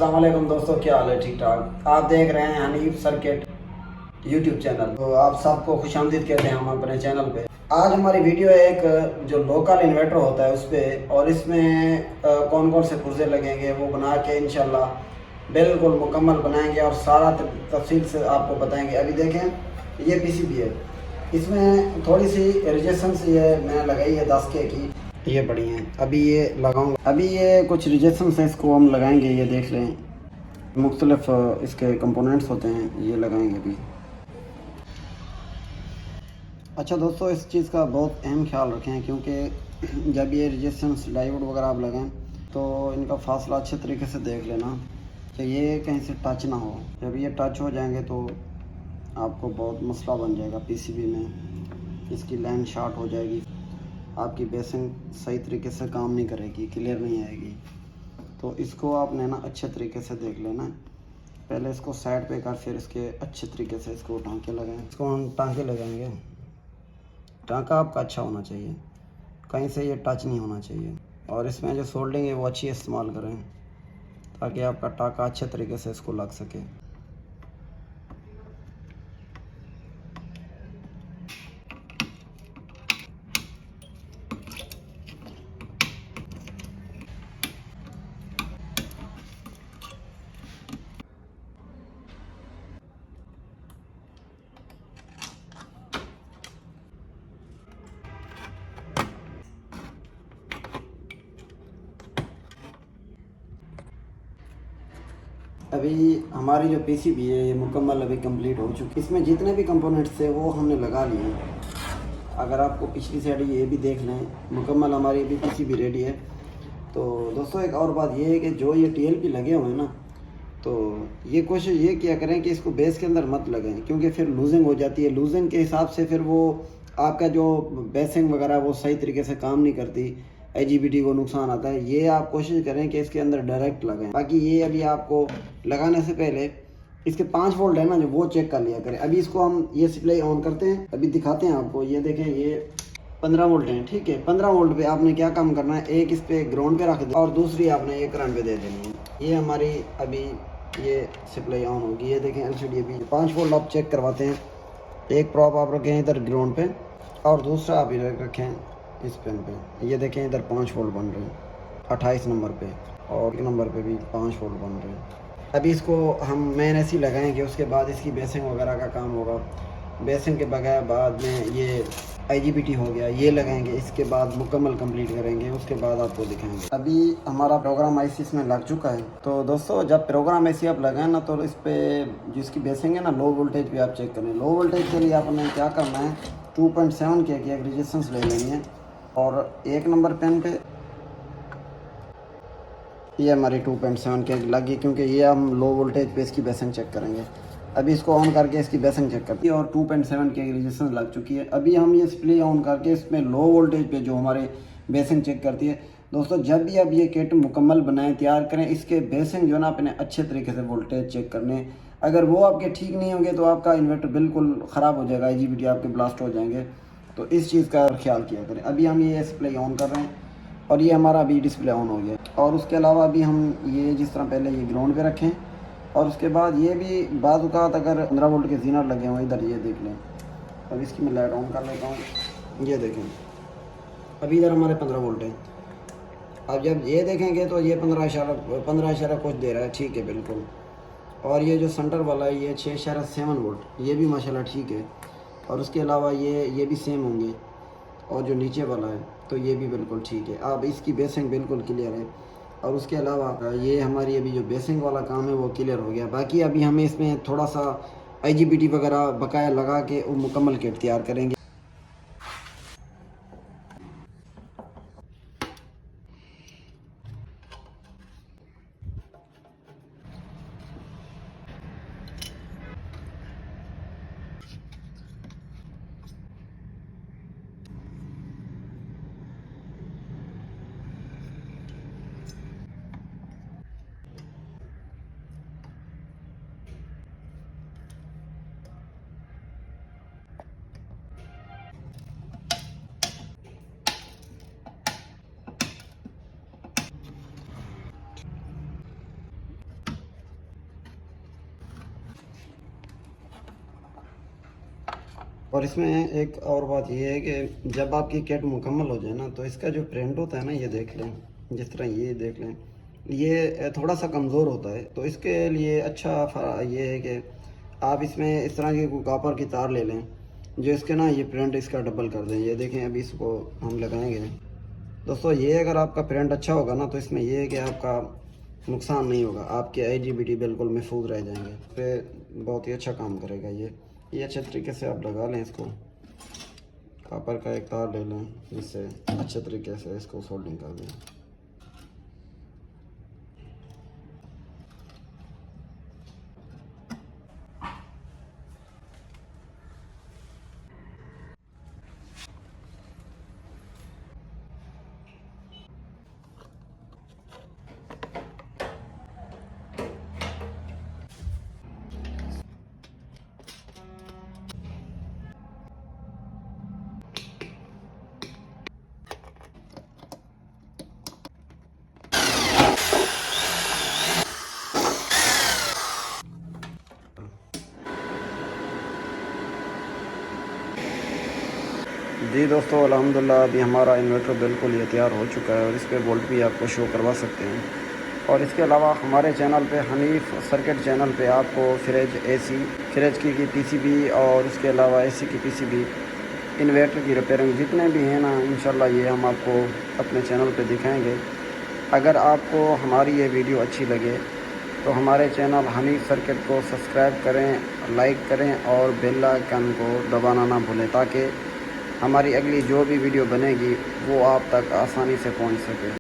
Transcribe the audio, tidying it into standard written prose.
अस्सलामुअलैकुम दोस्तों, क्या हाल है? ठीक ठाक। आप देख रहे हैं हनीफ सर्किट यूट्यूब चैनल। तो आप सबको खुशामदीद कहते हैं हम अपने चैनल पे। आज हमारी वीडियो है एक जो लोकल इन्वर्टर होता है उस पर, और इसमें कौन कौन से पुर्जे लगेंगे वो बना के इंशाल्लाह बिल्कुल मुकम्मल बनाएंगे और सारा तफसील से आपको बताएंगे। अभी देखें, ये पीसीबी है, इसमें थोड़ी सी रिजेक्शंस ये मैंने लगाई है 10K की, ये बड़ी हैं। अभी ये लगाऊंगा, अभी ये कुछ रिजेक्शन है, इसको हम लगाएंगे। ये देख लें, मुख्तलिफ इसके कंपोनेंट्स होते हैं, ये लगाएंगे अभी। अच्छा दोस्तों, इस चीज़ का बहुत अहम ख्याल रखें, क्योंकि जब ये रिजेक्शंस डायोड वगैरह आप लगाएं तो इनका फासला अच्छे तरीके से देख लेना कि ये कहीं से टच ना हो। जब ये टच हो जाएंगे तो आपको बहुत मसला बन जाएगा पीसीबी में, इसकी लाइन शॉर्ट हो जाएगी, आपकी बेसिंग सही तरीके से काम नहीं करेगी, क्लियर नहीं आएगी। तो इसको आपने ना अच्छे तरीके से देख लेना है। पहले इसको साइड पे कर, फिर इसके अच्छे तरीके से इसको टांके लगाएं। इसको हम टांके लगाएंगे। टांका आपका अच्छा होना चाहिए, कहीं से ये टच नहीं होना चाहिए, और इसमें जो सोल्डिंग है वो अच्छी इस्तेमाल करें ताकि आपका टांका अच्छे तरीके से इसको लग सके। अभी हमारी जो पीसीबी है ये मुकम्मल अभी कंप्लीट हो चुकी है। इसमें जितने भी कंपोनेंट्स थे वो हमने लगा लिए हैं। अगर आपको पिछली साइड ये भी देख लें, मुकम्मल हमारी अभी पीसीबी रेडी है। तो दोस्तों, एक और बात ये है कि जो ये टीएलपी लगे हुए हैं ना, तो ये कोशिश ये किया करें कि इसको बेस के अंदर मत लगाएं, क्योंकि फिर लूजिंग हो जाती है। लूजिंग के हिसाब से फिर वो आपका जो बेसिंग वगैरह वो सही तरीके से काम नहीं करती, आईजीबीटी को नुकसान आता है। ये आप कोशिश करें कि इसके अंदर डायरेक्ट लगाएं। बाकी ये अभी आपको लगाने से पहले इसके 5 वोल्ट है ना, जो वो चेक कर लिया करें। अभी इसको हम ये सप्लाई ऑन करते हैं, अभी दिखाते हैं आपको। ये देखें, ये 15 वोल्ट हैं, ठीक है। 15 वोल्ट पे आपने क्या काम करना है, एक इस पे ग्राउंड पे रख दे और दूसरी आपने ये करंट पे दे देनी है। ये हमारी अभी ये सप्लाई ऑन होगी। ये देखें एलसीडी अभी 5 वोल्ट आप चेक करवाते हैं। एक प्रॉप आप रखें इधर ग्राउंड पे और दूसरा आप इधर रखें इस पेन पे। ये देखें इधर 5 वोल्ट बन रहे हैं 28 नंबर पे, और 1 नंबर पे भी 5 वोल्ट बन रहे हैं। अभी इसको हम मेन ऐसे ही लगाएंगे, उसके बाद इसकी बेसिंग वगैरह का काम होगा। बेसिंग के बगैर बाद में ये आईजीबीटी हो गया, ये लगाएंगे। इसके बाद मुकम्मल कंप्लीट करेंगे, उसके बाद आपको दिखाएंगे। अभी हमारा प्रोग्राम आईसी इसमें लग चुका है। तो दोस्तों, जब प्रोग्राम आईसी आप लगाएं ना, तो इस पर जिसकी बेसिंग है ना, लो वोल्टेज पे आप चेक करें। लो वोल्टेज के लिए आपने क्या करना है, 2.7 के एक रेजिस्टेंस ले लेनी है, और 1 नंबर पेन पे ये हमारी 2.7 के लगी, क्योंकि ये हम लो वोल्टेज पे इसकी बेसिंग चेक करेंगे। अभी इसको ऑन करके इसकी बेसिंग चेक करती है, और 2.7 के रेजिस्टेंस लग चुकी है। अभी हम ये स्प्ले ऑन करके इसमें लो वोल्टेज पे जो हमारे बेसिंग चेक करती है। दोस्तों, जब भी आप ये किट मुकम्मल बनाएं, तैयार करें, इसके बेसिंग जो है ना अपने अच्छे तरीके से वोल्टेज चेक करने। अगर वो आपके ठीक नहीं होंगे तो आपका इन्वर्टर बिल्कुल ख़राब हो जाएगा, आईजीबीटी आपके ब्लास्ट हो जाएंगे। तो इस चीज़ का ख्याल किया करें। अभी हम ये स्प्ले ऑन कर रहे हैं, और ये हमारा अभी डिस्प्ले ऑन हो गया। और उसके अलावा अभी हम ये जिस तरह पहले ये ग्राउंड पे रखें, और उसके बाद ये भी बाद औक़ात अगर 15 वोल्ट के जीनर लगे हुए इधर, ये देख लें। अब इसकी मैं लाइट ऑन कर लेता हूँ। ये देखें, अभी इधर हमारे 15 वोल्ट है। अब जब ये देखेंगे तो ये 15 इशारा कुछ दे रहा है, ठीक है बिल्कुल। और ये जो सेंटर वाला है ये 6.7 वोल्ट, ये भी माशाल्लाह ठीक है। और उसके अलावा ये भी सेम होंगे, और जो नीचे वाला है तो ये भी बिल्कुल ठीक है। अब इसकी बेसिंग बिल्कुल क्लियर है। और उसके अलावा ये हमारी अभी जो बेसिंग वाला काम है वो क्लियर हो गया। बाकी अभी हमें इसमें थोड़ा सा आईजीबीटी वगैरह बकाया लगा के वो मुकम्मल किट तैयार करेंगे। और इसमें एक और बात ये है कि जब आपकी किट मुकम्मल हो जाए ना, तो इसका जो प्रिंट होता है ना, ये देख लें, जिस तरह ये देख लें, ये थोड़ा सा कमज़ोर होता है। तो इसके लिए अच्छा ये है कि आप इसमें इस तरह की कोई कॉपर की तार ले लें, जो इसके ना ये प्रिंट इसका डबल कर दें। ये देखें, अभी इसको हम लगाएंगे दोस्तों। ये अगर आपका प्रिंट अच्छा होगा ना, तो इसमें ये है कि आपका नुकसान नहीं होगा, आपके IGBT बिल्कुल महफूज रह जाएंगे। पे बहुत ही अच्छा काम करेगा ये अच्छे तरीके से आप लगा लें इसको। कॉपर का एक तार ले लें, जिससे अच्छे तरीके से इसको सोल्डिंग कर दें। जी दोस्तों, अल्हम्दुलिल्लाह अभी हमारा इन्वर्टर बिल्कुल ये तैयार हो चुका है और इस पर वोल्ट भी आपको शो करवा सकते हैं। और इसके अलावा हमारे चैनल पे, हनीफ सर्किट चैनल पे, आपको फ्रिज, AC, फ्रिज की PCB और इसके अलावा AC की PCB, इन्वर्टर की रिपेयरिंग जितने भी हैं ना, इंशाल्लाह ये हम आपको अपने चैनल पे दिखाएंगे। अगर आपको हमारी ये वीडियो अच्छी लगे तो हमारे चैनल हनीफ सर्किट को सब्सक्राइब करें, लाइक करें और बेल आइकन को दबाना ना भूलें, ताकि हमारी अगली जो भी वीडियो बनेगी वो आप तक आसानी से पहुंच सके।